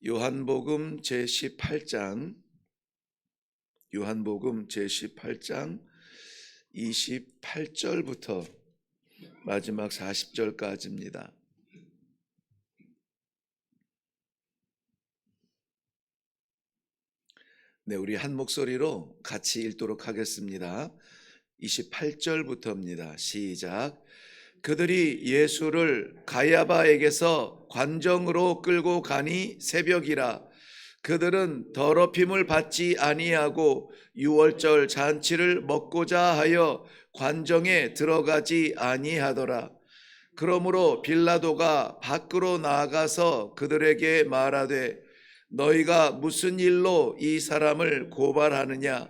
요한복음 제18장 28절부터 마지막 40절까지입니다. 네, 우리 한 목소리로 같이 읽도록 하겠습니다. 28절부터입니다. 시작. 그들이 예수를 가야바에게서 관정으로 끌고 가니 새벽이라. 그들은 더럽힘을 받지 아니하고 유월절 잔치를 먹고자 하여 관정에 들어가지 아니하더라. 그러므로 빌라도가 밖으로 나아가서 그들에게 말하되 너희가 무슨 일로 이 사람을 고발하느냐?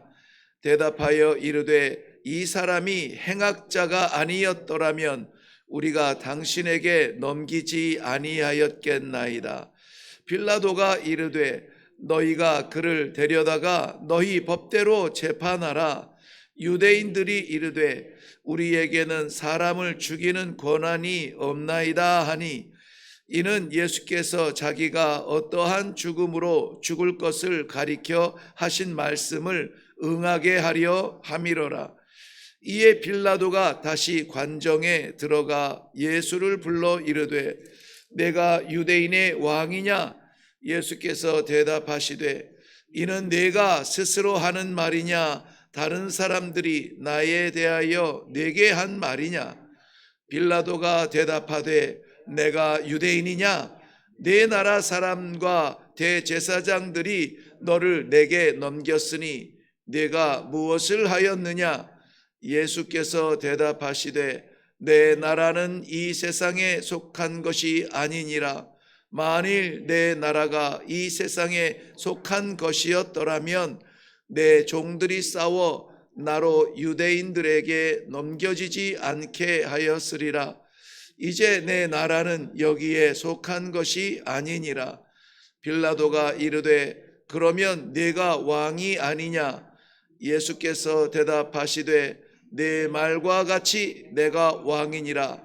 대답하여 이르되 이 사람이 행악자가 아니었더라면 우리가 당신에게 넘기지 아니하였겠나이다. 빌라도가 이르되 너희가 그를 데려다가 너희 법대로 재판하라. 유대인들이 이르되 우리에게는 사람을 죽이는 권한이 없나이다 하니 이는 예수께서 자기가 어떠한 죽음으로 죽을 것을 가리켜 하신 말씀을 응하게 하려 함이로라. 이에 빌라도가 다시 관정에 들어가 예수를 불러 이르되 내가 유대인의 왕이냐? 예수께서 대답하시되 이는 내가 스스로 하는 말이냐? 다른 사람들이 나에 대하여 내게 한 말이냐? 빌라도가 대답하되 내가 유대인이냐? 내 나라 사람과 대제사장들이 너를 내게 넘겼으니 내가 무엇을 하였느냐? 예수께서 대답하시되 내 나라는 이 세상에 속한 것이 아니니라. 만일 내 나라가 이 세상에 속한 것이었더라면 내 종들이 싸워 나로 유대인들에게 넘겨지지 않게 하였으리라. 이제 내 나라는 여기에 속한 것이 아니니라. 빌라도가 이르되 그러면 네가 왕이 아니냐? 예수께서 대답하시되 내 말과 같이 내가 왕이니라.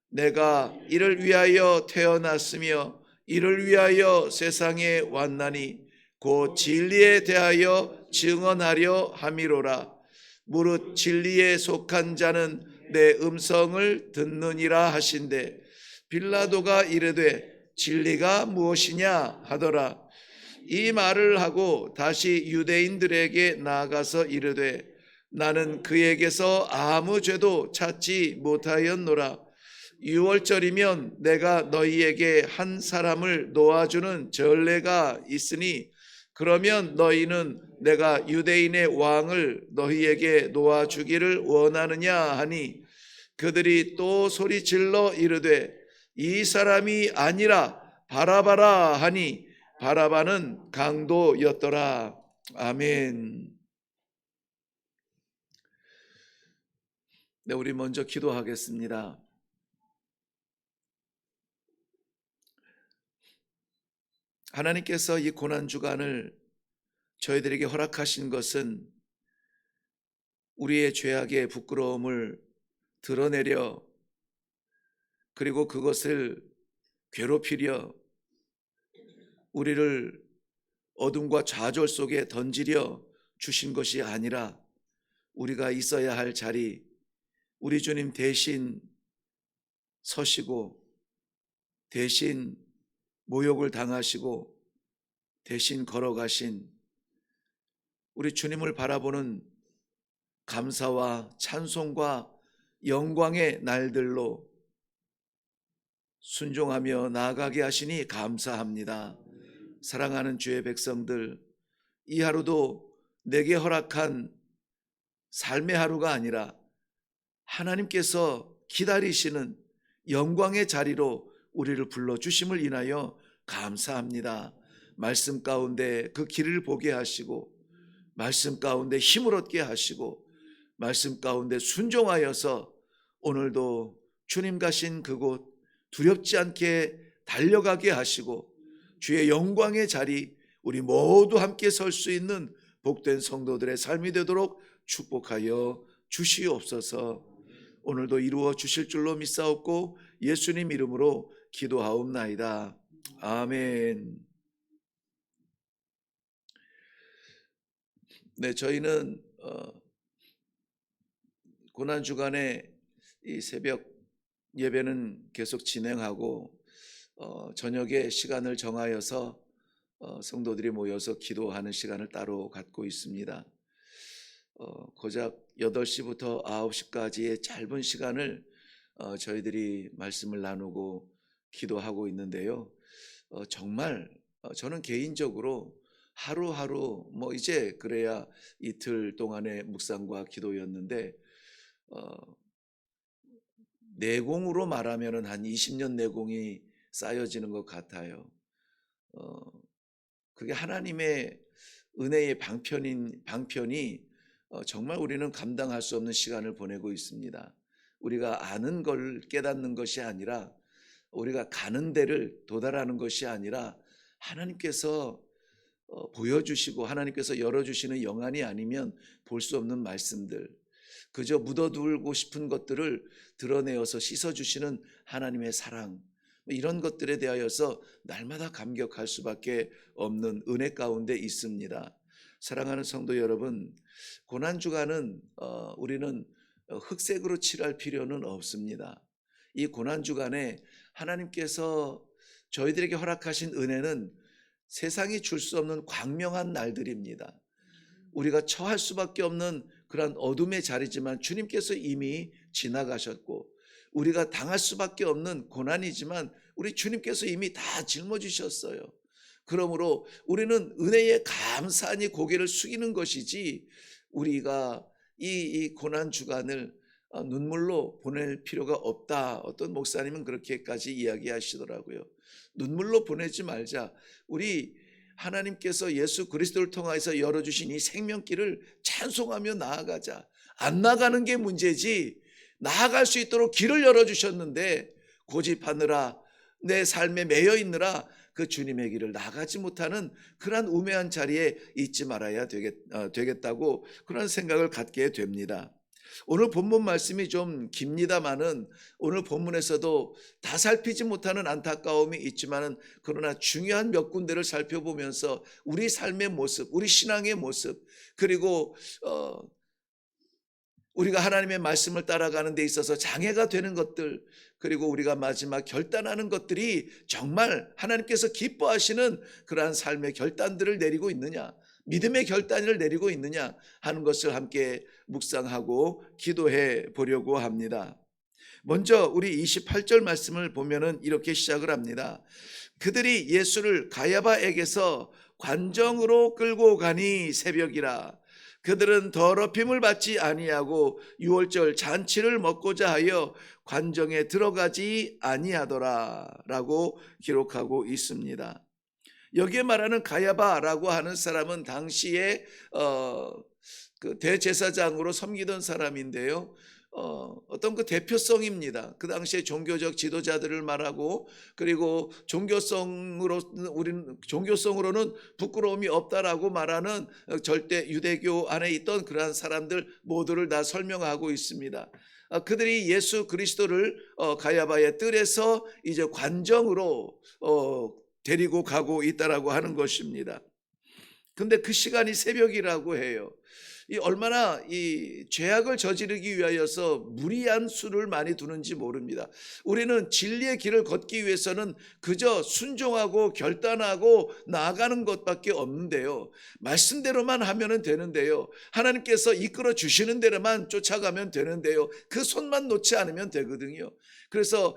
내가 이를 위하여 태어났으며 이를 위하여 세상에 왔나니 곧 진리에 대하여 증언하려 함이로라. 무릇 진리에 속한 자는 내 음성을 듣느니라 하신대 빌라도가 이르되 진리가 무엇이냐 하더라. 이 말을 하고 다시 유대인들에게 나아가서 이르되 나는 그에게서 아무 죄도 찾지 못하였노라. 유월절이면 내가 너희에게 한 사람을 놓아주는 전례가 있으니 그러면 너희는 내가 유대인의 왕을 너희에게 놓아주기를 원하느냐 하니 그들이 또 소리질러 이르되 이 사람이 아니라 바라바라 하니 바라바는 강도였더라. 아멘. 네, 우리 먼저 기도하겠습니다. 하나님께서 이 고난주간을 저희들에게 허락하신 것은 우리의 죄악의 부끄러움을 드러내려 그리고 그것을 괴롭히려 우리를 어둠과 좌절 속에 던지려 주신 것이 아니라 우리가 있어야 할 자리, 우리 주님 대신 서시고 대신 모욕을 당하시고 대신 걸어가신 우리 주님을 바라보는 감사와 찬송과 영광의 날들로 순종하며 나아가게 하시니 감사합니다. 사랑하는 주의 백성들, 이 하루도 내게 허락한 삶의 하루가 아니라 하나님께서 기다리시는 영광의 자리로 우리를 불러주심을 인하여 감사합니다. 말씀 가운데 그 길을 보게 하시고 말씀 가운데 힘을 얻게 하시고 말씀 가운데 순종하여서 오늘도 주님 가신 그곳 두렵지 않게 달려가게 하시고 주의 영광의 자리 우리 모두 함께 설 수 있는 복된 성도들의 삶이 되도록 축복하여 주시옵소서. 오늘도 이루어 주실 줄로 믿사옵고 예수님 이름으로 기도하옵나이다. 아멘. 네, 저희는 고난 주간에 이 새벽 예배는 계속 진행하고 저녁에 시간을 정하여서 성도들이 모여서 기도하는 시간을 따로 갖고 있습니다. 고작 8시부터 9시까지의 짧은 시간을 저희들이 말씀을 나누고 기도하고 있는데요. 정말 저는 개인적으로 하루하루 이제 그래야 이틀 동안의 묵상과 기도였는데 내공으로 말하면은 한 20년 내공이 쌓여지는 것 같아요. 그게 하나님의 은혜의 방편이 정말 우리는 감당할 수 없는 시간을 보내고 있습니다. 우리가 아는 걸 깨닫는 것이 아니라, 우리가 가는 데를 도달하는 것이 아니라, 하나님께서 보여주시고 하나님께서 열어주시는 영안이 아니면 볼 수 없는 말씀들, 그저 묻어두고 싶은 것들을 드러내어서 씻어주시는 하나님의 사랑, 이런 것들에 대하여서 날마다 감격할 수밖에 없는 은혜 가운데 있습니다. 사랑하는 성도 여러분, 고난주간은 우리는 흑색으로 칠할 필요는 없습니다. 이 고난주간에 하나님께서 저희들에게 허락하신 은혜는 세상이 줄 수 없는 광명한 날들입니다. 우리가 처할 수밖에 없는 그런 어둠의 자리지만 주님께서 이미 지나가셨고, 우리가 당할 수밖에 없는 고난이지만 우리 주님께서 이미 다 짊어지셨어요. 그러므로 우리는 은혜에 감사하니 고개를 숙이는 것이지, 우리가 이 고난 주간을 눈물로 보낼 필요가 없다. 어떤 목사님은 그렇게까지 이야기하시더라고요. 눈물로 보내지 말자. 우리 하나님께서 예수 그리스도를 통하여서 열어주신 이 생명길을 찬송하며 나아가자. 안 나가는 게 문제지, 나아갈 수 있도록 길을 열어주셨는데 고집하느라, 내 삶에 매여 있느라 그 주님의 길을 나가지 못하는 그러한 우매한 자리에 있지 말아야 되겠다고 그런 생각을 갖게 됩니다. 오늘 본문 말씀이 좀 깁니다마는 오늘 본문에서도 다 살피지 못하는 안타까움이 있지만은, 그러나 중요한 몇 군데를 살펴보면서 우리 삶의 모습, 우리 신앙의 모습, 그리고 우리가 하나님의 말씀을 따라가는 데 있어서 장애가 되는 것들, 그리고 우리가 마지막 결단하는 것들이 정말 하나님께서 기뻐하시는 그러한 삶의 결단들을 내리고 있느냐, 믿음의 결단을 내리고 있느냐 하는 것을 함께 묵상하고 기도해 보려고 합니다. 먼저 우리 28절 말씀을 보면은 이렇게 시작을 합니다. 그들이 예수를 가야바에게서 관정으로 끌고 가니 새벽이라. 그들은 더럽힘을 받지 아니하고 유월절 잔치를 먹고자 하여 관정에 들어가지 아니하더라 라고 기록하고 있습니다. 여기에 말하는 가야바라고 하는 사람은 당시에 그 대제사장으로 섬기던 사람인데요. 어떤 그 대표성입니다. 그 당시에 종교적 지도자들을 말하고, 그리고 종교성으로는 부끄러움이 없다라고 말하는 절대 유대교 안에 있던 그러한 사람들 모두를 다 설명하고 있습니다. 그들이 예수 그리스도를 가야바의 뜰에서 이제 관정으로 데리고 가고 있다라고 하는 것입니다. 근데 그 시간이 새벽이라고 해요. 얼마나 이 죄악을 저지르기 위하여서 무리한 수를 많이 두는지 모릅니다. 우리는 진리의 길을 걷기 위해서는 그저 순종하고 결단하고 나아가는 것밖에 없는데요. 말씀대로만 하면 되는데요. 하나님께서 이끌어 주시는 대로만 쫓아가면 되는데요. 그 손만 놓지 않으면 되거든요. 그래서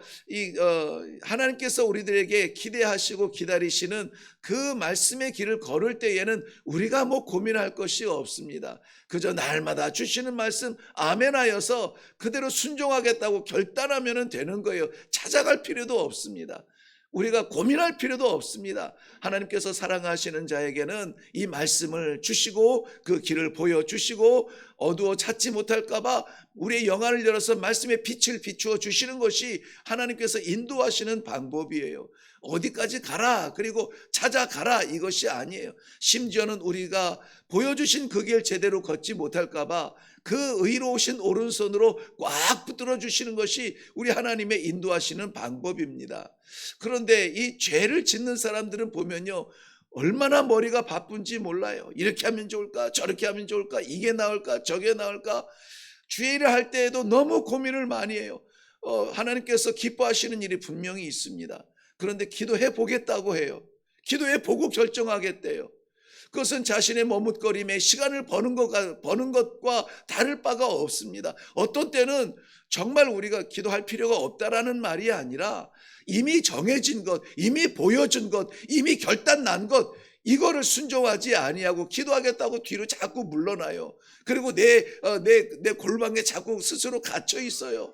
하나님께서 우리들에게 기대하시고 기다리시는 그 말씀의 길을 걸을 때에는 우리가 고민할 것이 없습니다. 그저 날마다 주시는 말씀 아멘하여서 그대로 순종하겠다고 결단하면 되는 거예요. 찾아갈 필요도 없습니다. 우리가 고민할 필요도 없습니다. 하나님께서 사랑하시는 자에게는 이 말씀을 주시고 그 길을 보여주시고, 어두워 찾지 못할까 봐 우리의 영안을 열어서 말씀의 빛을 비추어 주시는 것이 하나님께서 인도하시는 방법이에요. 어디까지 가라, 그리고 찾아가라, 이것이 아니에요. 심지어는 우리가 보여주신 그 길 제대로 걷지 못할까 봐 그 의로우신 오른손으로 꽉 붙들어 주시는 것이 우리 하나님의 인도하시는 방법입니다. 그런데 이 죄를 짓는 사람들은 보면요, 얼마나 머리가 바쁜지 몰라요. 이렇게 하면 좋을까? 저렇게 하면 좋을까? 이게 나을까? 저게 나을까? 주일을 할 때에도 너무 고민을 많이 해요. 하나님께서 기뻐하시는 일이 분명히 있습니다. 그런데 기도해 보겠다고 해요. 기도해 보고 결정하겠대요. 그것은 자신의 머뭇거림에 시간을 버는 것과 다를 바가 없습니다. 어떤 때는 정말 우리가 기도할 필요가 없다라는 말이 아니라 이미 정해진 것, 이미 보여준 것, 이미 결단 난 것, 이거를 순종하지 아니하고 기도하겠다고 뒤로 자꾸 물러나요. 그리고 내 골방에 자꾸 스스로 갇혀 있어요.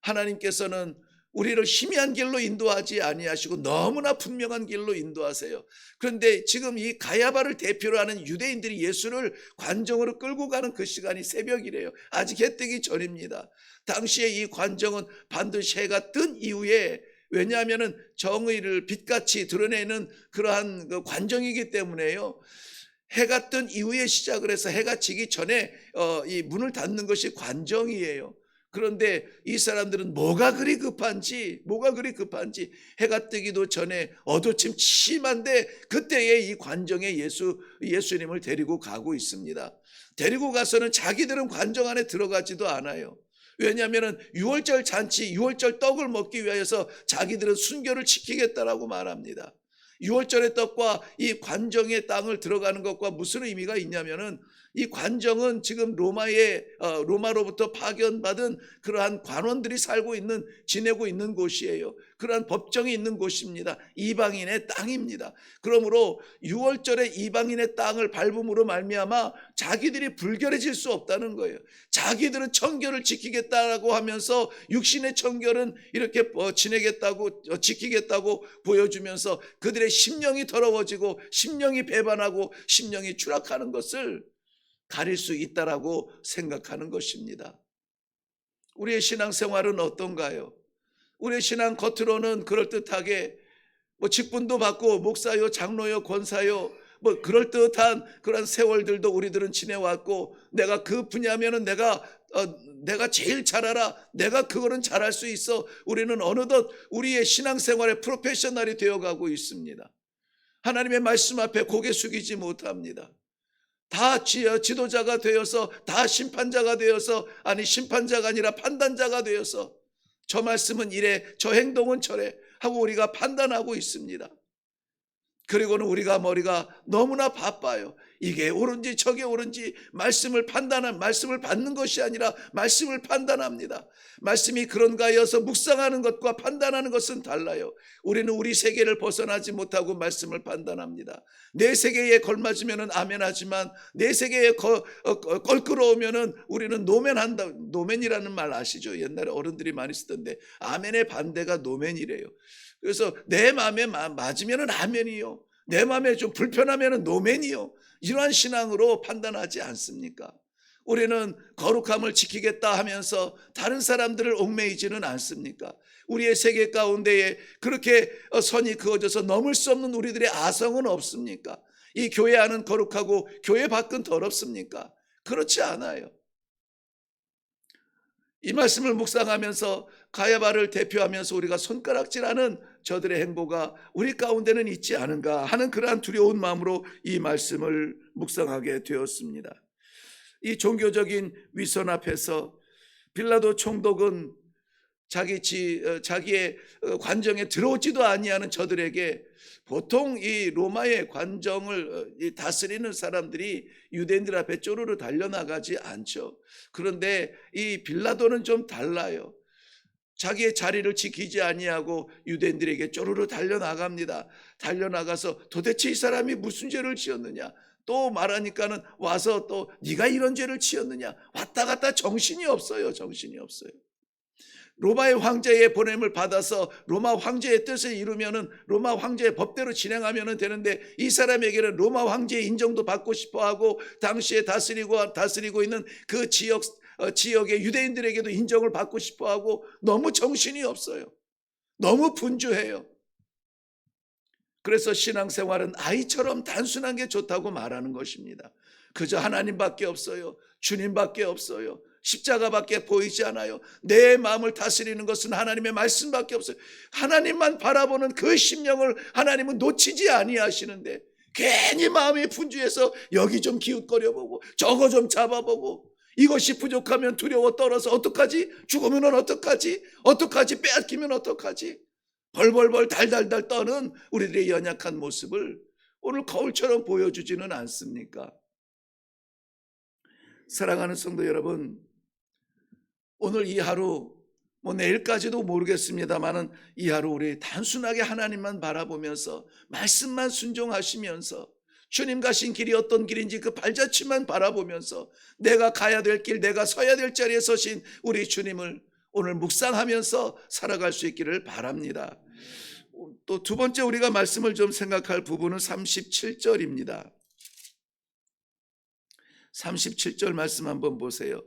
하나님께서는 우리를 희미한 길로 인도하지 아니하시고 너무나 분명한 길로 인도하세요. 그런데 지금 이 가야바를 대표로 하는 유대인들이 예수를 관정으로 끌고 가는 그 시간이 새벽이래요. 아직 해 뜨기 전입니다. 당시에 이 관정은 반드시 해가 뜬 이후에, 왜냐하면 정의를 빛같이 드러내는 그러한 그 관정이기 때문에요. 해가 뜬 이후에 시작을 해서 해가 지기 전에 이 문을 닫는 것이 관정이에요. 그런데 이 사람들은 뭐가 그리 급한지 해가 뜨기도 전에 어두침 심한데 그때에 이 관정에 예수님을 데리고 가고 있습니다. 데리고 가서는 자기들은 관정 안에 들어가지도 않아요. 왜냐하면 6월절 잔치, 6월절 떡을 먹기 위해서 자기들은 순결을 지키겠다라고 말합니다. 6월절의 떡과 이 관정의 땅을 들어가는 것과 무슨 의미가 있냐면은, 이 관정은 지금 로마로부터 파견받은 그러한 관원들이 지내고 있는 곳이에요. 그러한 법정이 있는 곳입니다. 이방인의 땅입니다. 그러므로 6월절에 이방인의 땅을 밟음으로 말미암아 자기들이 불결해질 수 없다는 거예요. 자기들은 청결을 지키겠다라고 하면서 육신의 청결은 이렇게 지키겠다고 보여주면서 그들의 심령이 더러워지고 심령이 배반하고 심령이 추락하는 것을 가릴 수 있다라고 생각하는 것입니다. 우리의 신앙생활은 어떤가요? 우리의 신앙 겉으로는 그럴듯하게 직분도 받고 목사요, 장로요, 권사요, 그럴듯한 그런 세월들도 우리들은 지내왔고, 내가 그 분야면은 내가 제일 잘 알아, 내가 그거는 잘할 수 있어. 우리는 어느덧 우리의 신앙생활의 프로페셔널이 되어가고 있습니다. 하나님의 말씀 앞에 고개 숙이지 못합니다. 다 지도자가 되어서, 다 심판자가 되어서, 아니 심판자가 아니라 판단자가 되어서 저 말씀은 이래, 저 행동은 저래 하고 우리가 판단하고 있습니다. 그리고는 우리가 머리가 너무나 바빠요. 이게 옳은지 저게 옳은지 말씀을 받는 것이 아니라 말씀을 판단합니다. 말씀이 그런가 하여서 묵상하는 것과 판단하는 것은 달라요. 우리는 우리 세계를 벗어나지 못하고 말씀을 판단합니다. 내 세계에 걸맞으면 아멘하지만 내 세계에 껄끄러우면 우리는 노멘한다. 노멘이라는 말 아시죠? 옛날에 어른들이 많이 쓰던데 아멘의 반대가 노멘이래요. 그래서 내 마음에 맞으면 아멘이요, 내 마음에 좀 불편하면 노멘이요. 이러한 신앙으로 판단하지 않습니까? 우리는 거룩함을 지키겠다 하면서 다른 사람들을 얽매이지는 않습니까? 우리의 세계 가운데에 그렇게 선이 그어져서 넘을 수 없는 우리들의 아성은 없습니까? 이 교회 안은 거룩하고 교회 밖은 더럽습니까? 그렇지 않아요. 이 말씀을 묵상하면서 가야바를 대표하면서 우리가 손가락질하는 저들의 행보가 우리 가운데는 있지 않은가 하는 그러한 두려운 마음으로 이 말씀을 묵상하게 되었습니다. 이 종교적인 위선 앞에서 빌라도 총독은 자기의 관정에 들어오지도 아니하는 저들에게, 보통 이 로마의 관정을 다스리는 사람들이 유대인들 앞에 쪼르르 달려나가지 않죠. 그런데 이 빌라도는 좀 달라요. 자기의 자리를 지키지 아니하고 유대인들에게 쪼르르 달려나갑니다. 달려나가서 도대체 이 사람이 무슨 죄를 지었느냐, 또 말하니까는 와서 또 네가 이런 죄를 지었느냐, 왔다 갔다 정신이 없어요. 로마의 황제의 보냄을 받아서 로마 황제의 뜻을 이루면은 로마 황제의 법대로 진행하면 되는데, 이 사람에게는 로마 황제의 인정도 받고 싶어하고 당시에 다스리고 있는 그 지역의 유대인들에게도 인정을 받고 싶어하고 너무 정신이 없어요. 너무 분주해요. 그래서 신앙생활은 아이처럼 단순한 게 좋다고 말하는 것입니다. 그저 하나님밖에 없어요. 주님밖에 없어요. 십자가밖에 보이지 않아요. 내 마음을 다스리는 것은 하나님의 말씀밖에 없어요. 하나님만 바라보는 그 심령을 하나님은 놓치지 아니하시는데 괜히 마음이 분주해서 여기 좀 기웃거려보고 저거 좀 잡아보고 이것이 부족하면 두려워 떨어서 어떡하지? 죽으면 어떡하지? 어떡하지? 빼앗기면 어떡하지? 벌벌벌 달달달 떠는 우리들의 연약한 모습을 오늘 거울처럼 보여주지는 않습니까? 사랑하는 성도 여러분, 오늘 이 하루 내일까지도 모르겠습니다만은 이 하루 우리 단순하게 하나님만 바라보면서 말씀만 순종하시면서 주님 가신 길이 어떤 길인지 그 발자취만 바라보면서 내가 가야 될 길, 내가 서야 될 자리에 서신 우리 주님을 오늘 묵상하면서 살아갈 수 있기를 바랍니다. 또 두 번째 우리가 말씀을 좀 생각할 부분은 37절입니다. 37절 말씀 한번 보세요.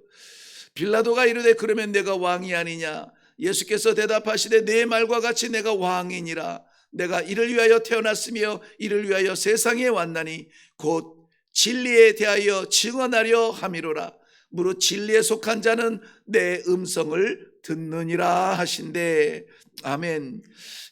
빌라도가 이르되 그러면 내가 왕이 아니냐? 예수께서 대답하시되 내 말과 같이 내가 왕이니라. 내가 이를 위하여 태어났으며 이를 위하여 세상에 왔나니 곧 진리에 대하여 증언하려 함이로라. 무릇 진리에 속한 자는 내 음성을 듣느니라 하신대. 아멘.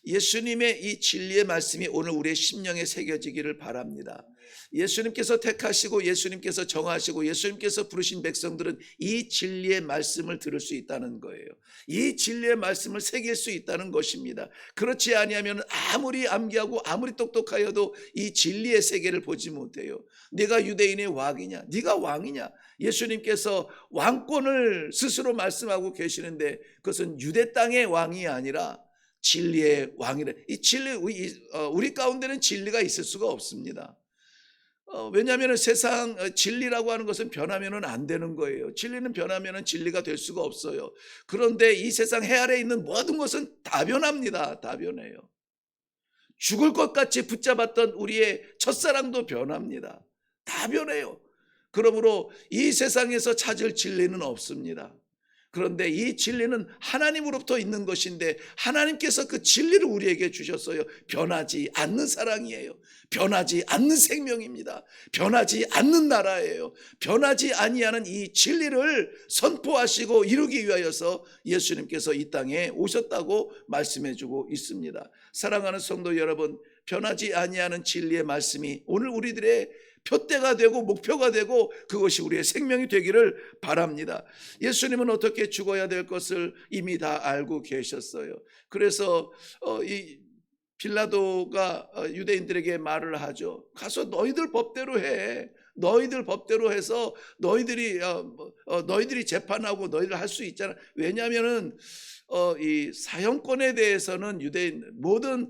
예수님의 이 진리의 말씀이 오늘 우리의 심령에 새겨지기를 바랍니다. 예수님께서 택하시고 예수님께서 정하시고 예수님께서 부르신 백성들은 이 진리의 말씀을 들을 수 있다는 거예요. 이 진리의 말씀을 새길 수 있다는 것입니다. 그렇지 아니하면 아무리 암기하고 아무리 똑똑하여도 이 진리의 세계를 보지 못해요. 네가 유대인의 왕이냐? 네가 왕이냐? 예수님께서 왕권을 스스로 말씀하고 계시는데 그것은 유대 땅의 왕이 아니라 진리의 왕이래. 이 진리, 우리 가운데는 진리가 있을 수가 없습니다. 왜냐하면 세상 진리라고 하는 것은 변하면 안 되는 거예요. 진리는 변하면 진리가 될 수가 없어요. 그런데 이 세상 해 아래 있는 모든 것은 다 변합니다. 다 변해요. 죽을 것 같이 붙잡았던 우리의 첫사랑도 변합니다. 다 변해요. 그러므로 이 세상에서 찾을 진리는 없습니다. 그런데 이 진리는 하나님으로부터 있는 것인데 하나님께서 그 진리를 우리에게 주셨어요. 변하지 않는 사랑이에요. 변하지 않는 생명입니다. 변하지 않는 나라예요. 변하지 아니하는 이 진리를 선포하시고 이루기 위하여서 예수님께서 이 땅에 오셨다고 말씀해주고 있습니다. 사랑하는 성도 여러분, 변하지 아니하는 진리의 말씀이 오늘 우리들의 표대가 되고 목표가 되고 그것이 우리의 생명이 되기를 바랍니다. 예수님은 어떻게 죽어야 될 것을 이미 다 알고 계셨어요. 그래서 이 빌라도가 유대인들에게 말을 하죠. 가서 너희들 법대로 해. 너희들 법대로 해서 너희들이 재판하고 너희들 할 수 있잖아. 왜냐하면은 이 사형권에 대해서는 유대인 모든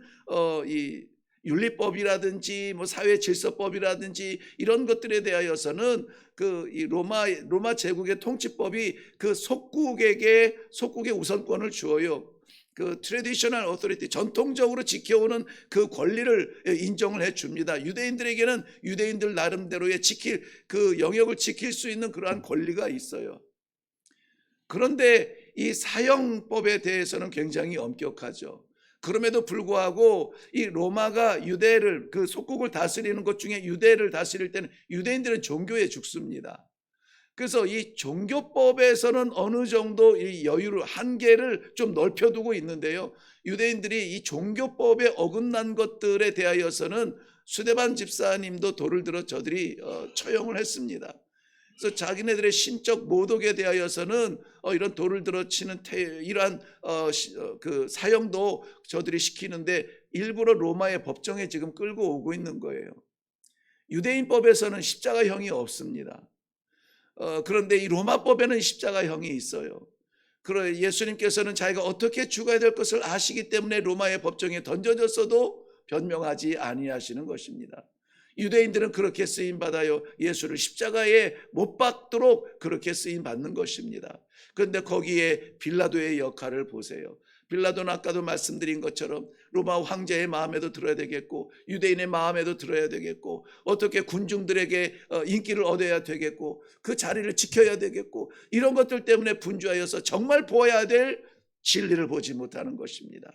이 윤리법이라든지 뭐 사회 질서법이라든지 이런 것들에 대하여서는 그 이 로마 제국의 통치법이 그 속국의 우선권을 주어요. 그 트래디셔널 어토리티, 전통적으로 지켜오는 그 권리를 인정을 해 줍니다. 유대인들에게는 유대인들 나름대로의 그 영역을 지킬 수 있는 그러한 권리가 있어요. 그런데 이 사형법에 대해서는 굉장히 엄격하죠. 그럼에도 불구하고 이 로마가 유대를 그 속국을 다스리는 것 중에 유대를 다스릴 때는 유대인들은 종교에 죽습니다. 그래서 이 종교법에서는 어느 정도 이 여유를 한계를 좀 넓혀두고 있는데요. 유대인들이 이 종교법에 어긋난 것들에 대하여서는 수데반 집사님도 돌을 들어 저들이 처형을 했습니다. 그래서 자기네들의 신적 모독에 대하여서는 이런 돌을 들어 치는 이러한 그 사형도 저들이 시키는데 일부러 로마의 법정에 지금 끌고 오고 있는 거예요. 유대인법에서는 십자가형이 없습니다. 그런데 이 로마법에는 십자가형이 있어요. 그러나 예수님께서는 자기가 어떻게 죽어야 될 것을 아시기 때문에 로마의 법정에 던져졌어도 변명하지 아니하시는 것입니다. 유대인들은 그렇게 쓰임받아요. 예수를 십자가에 못 박도록 그렇게 쓰임받는 것입니다. 그런데 거기에 빌라도의 역할을 보세요. 빌라도는 아까도 말씀드린 것처럼 로마 황제의 마음에도 들어야 되겠고 유대인의 마음에도 들어야 되겠고 어떻게 군중들에게 인기를 얻어야 되겠고 그 자리를 지켜야 되겠고 이런 것들 때문에 분주하여서 정말 보아야 될 진리를 보지 못하는 것입니다.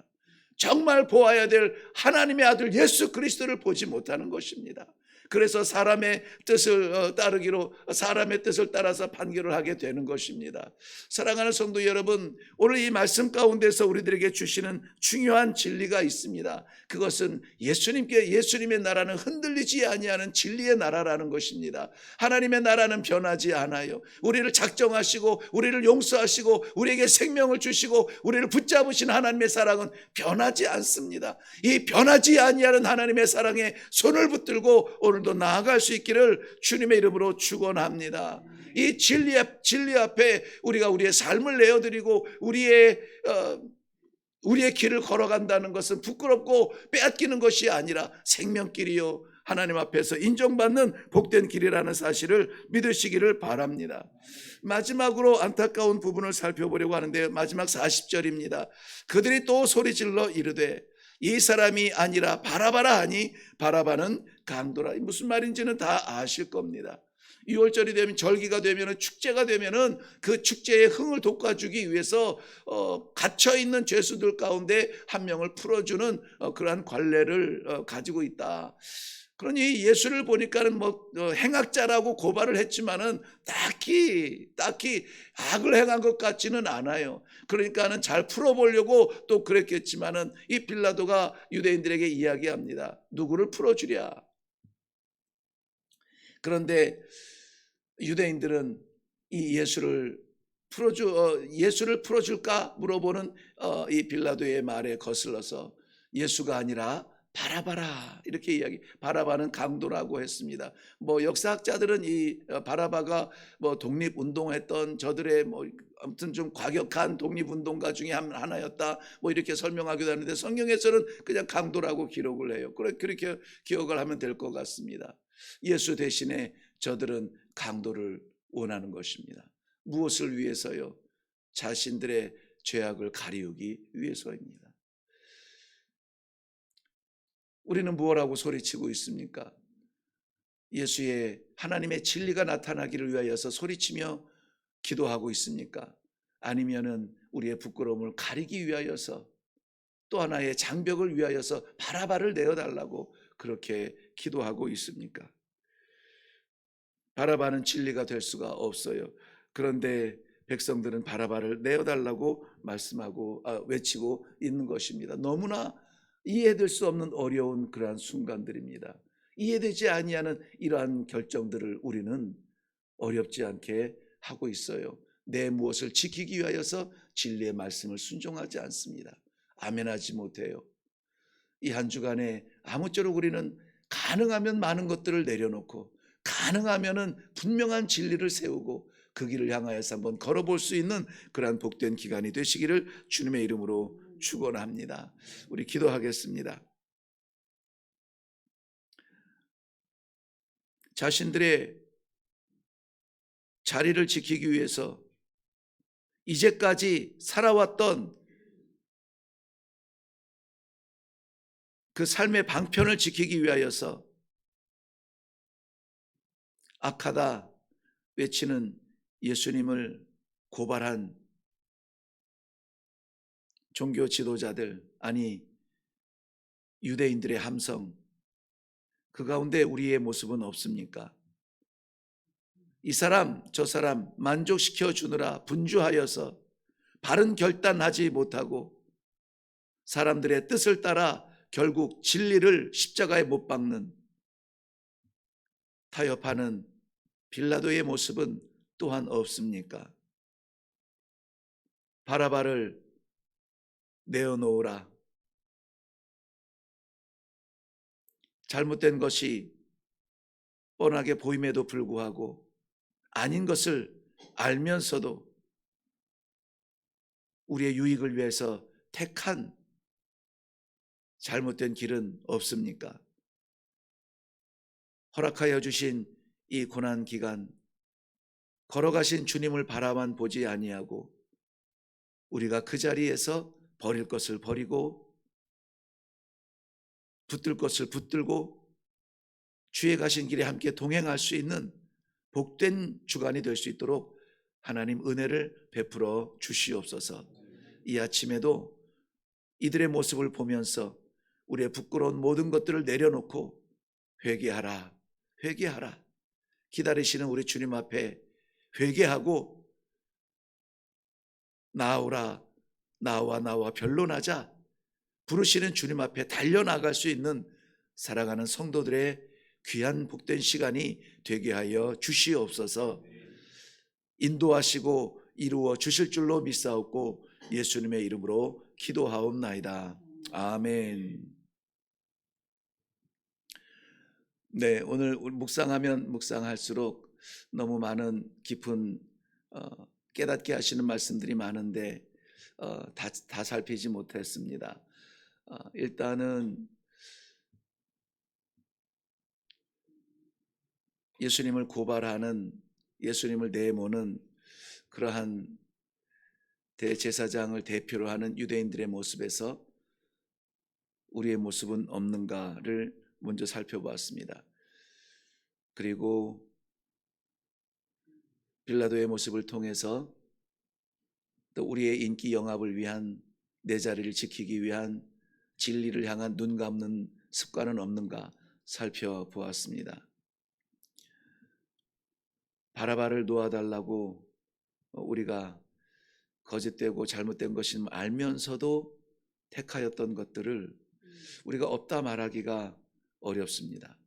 정말 보아야 될 하나님의 아들 예수 그리스도를 보지 못하는 것입니다. 그래서 사람의 뜻을 따르기로, 사람의 뜻을 따라서 판결을 하게 되는 것입니다. 사랑하는 성도 여러분, 오늘 이 말씀 가운데서 우리들에게 주시는 중요한 진리가 있습니다. 그것은 예수님의 나라는 흔들리지 아니하는 진리의 나라라는 것입니다. 하나님의 나라는 변하지 않아요. 우리를 작정하시고 우리를 용서하시고 우리에게 생명을 주시고 우리를 붙잡으신 하나님의 사랑은 변하지 않습니다. 이 변하지 아니하는 하나님의 사랑에 손을 붙들고 오늘도 나아갈 수 있기를 주님의 이름으로 축원합니다. 이 진리 앞에 우리가 우리의 삶을 내어드리고 우리의 길을 걸어간다는 것은 부끄럽고 빼앗기는 것이 아니라 생명길이요, 하나님 앞에서 인정받는 복된 길이라는 사실을 믿으시기를 바랍니다. 마지막으로 안타까운 부분을 살펴보려고 하는데, 마지막 40절입니다. 그들이 또 소리질러 이르되 이 사람이 아니라 바라바라 하니 바라바는 강도라. 무슨 말인지는 다 아실 겁니다. 6월절이 되면, 절기가 되면, 축제가 되면은 그 축제의 흥을 돋궈주기 위해서 갇혀있는 죄수들 가운데 한 명을 풀어주는 그러한 관례를 가지고 있다. 그러니 예수를 보니까는 행악자라고 고발을 했지만은 딱히 악을 행한 것 같지는 않아요. 그러니까는 잘 풀어보려고 또 그랬겠지만은 이 빌라도가 유대인들에게 이야기합니다. 누구를 풀어주랴. 그런데 유대인들은 이 예수를 풀어줄까 물어보는 이 빌라도의 말에 거슬러서 예수가 아니라 바라바라 이렇게 바라바는 강도라고 했습니다. 역사학자들은 이 바라바가 독립운동했던 저들의 아무튼 좀 과격한 독립운동가 중에 하나였다 이렇게 설명하기도 하는데, 성경에서는 그냥 강도라고 기록을 해요. 그렇게 기억을 하면 될 것 같습니다. 예수 대신에 저들은 강도를 원하는 것입니다. 무엇을 위해서요? 자신들의 죄악을 가리우기 위해서입니다. 우리는 무엇라고 소리치고 있습니까? 하나님의 진리가 나타나기를 위하여서 소리치며 기도하고 있습니까? 아니면은 우리의 부끄러움을 가리기 위하여서, 또 하나의 장벽을 위하여서 바라바를 내어달라고 그렇게 기도하고 있습니까? 바라바는 진리가 될 수가 없어요. 그런데 백성들은 바라바를 내어달라고 외치고 있는 것입니다. 너무나 이해될 수 없는 어려운 그러한 순간들입니다. 이해되지 아니하는 이러한 결정들을 우리는 어렵지 않게 하고 있어요. 내 무엇을 지키기 위하여서 진리의 말씀을 순종하지 않습니다. 아멘하지 못해요. 이 한 주간에 아무쪼록 우리는 가능하면 많은 것들을 내려놓고, 가능하면은 분명한 진리를 세우고 그 길을 향하여서 한번 걸어볼 수 있는 그러한 복된 기간이 되시기를 주님의 이름으로 축원합니다. 우리 기도하겠습니다. 자신들의 자리를 지키기 위해서 이제까지 살아왔던 그 삶의 방편을 지키기 위하여서 악하다 외치는 예수님을 고발한 종교 지도자들, 아니 유대인들의 함성, 그 가운데 우리의 모습은 없습니까? 이 사람 저 사람 만족시켜 주느라 분주하여서 바른 결단하지 못하고 사람들의 뜻을 따라 결국 진리를 십자가에 못 박는, 타협하는 빌라도의 모습은 또한 없습니까? 바라바를 내어놓으라. 잘못된 것이 뻔하게 보임에도 불구하고 아닌 것을 알면서도 우리의 유익을 위해서 택한 잘못된 길은 없습니까? 허락하여 주신 이 고난 기간, 걸어가신 주님을 바라만 보지 아니하고 우리가 그 자리에서 버릴 것을 버리고 붙들 것을 붙들고 주의 가신 길에 함께 동행할 수 있는 복된 주간이 될 수 있도록 하나님 은혜를 베풀어 주시옵소서. 이 아침에도 이들의 모습을 보면서 우리의 부끄러운 모든 것들을 내려놓고 회개하라, 회개하라. 기다리시는 우리 주님 앞에 회개하고 나오라. 나와 변론하자. 부르시는 주님 앞에 달려나갈 수 있는 사랑하는 성도들의 귀한 복된 시간이 되게 하여 주시옵소서. 인도하시고 이루어 주실 줄로 믿사옵고 예수님의 이름으로 기도하옵나이다. 아멘. 네, 오늘 묵상하면 묵상할수록 너무 많은 깊은 깨닫게 하시는 말씀들이 많은데 다 살피지 못했습니다. 일단은 예수님을 고발하는, 예수님을 내모는 그러한 대제사장을 대표로 하는 유대인들의 모습에서 우리의 모습은 없는가를 먼저 살펴보았습니다. 그리고 빌라도의 모습을 통해서 또 우리의 인기 영합을 위한, 내 자리를 지키기 위한 진리를 향한 눈 감는 습관은 없는가 살펴보았습니다. 바라바를 놓아달라고 우리가 거짓되고 잘못된 것임을 알면서도 택하였던 것들을 우리가 없다 말하기가 어렵습니다.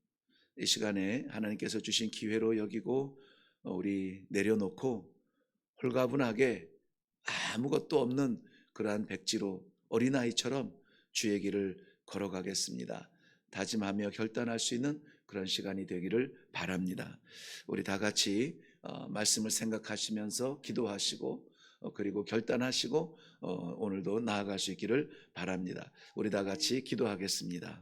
이 시간에 하나님께서 주신 기회로 여기고 우리 내려놓고 홀가분하게 아무것도 없는 그러한 백지로 어린아이처럼 주의 길을 걸어가겠습니다. 다짐하며 결단할 수 있는 그런 시간이 되기를 바랍니다. 우리 다 같이 말씀을 생각하시면서 기도하시고 그리고 결단하시고 오늘도 나아갈 수 있기를 바랍니다. 우리 다 같이 기도하겠습니다.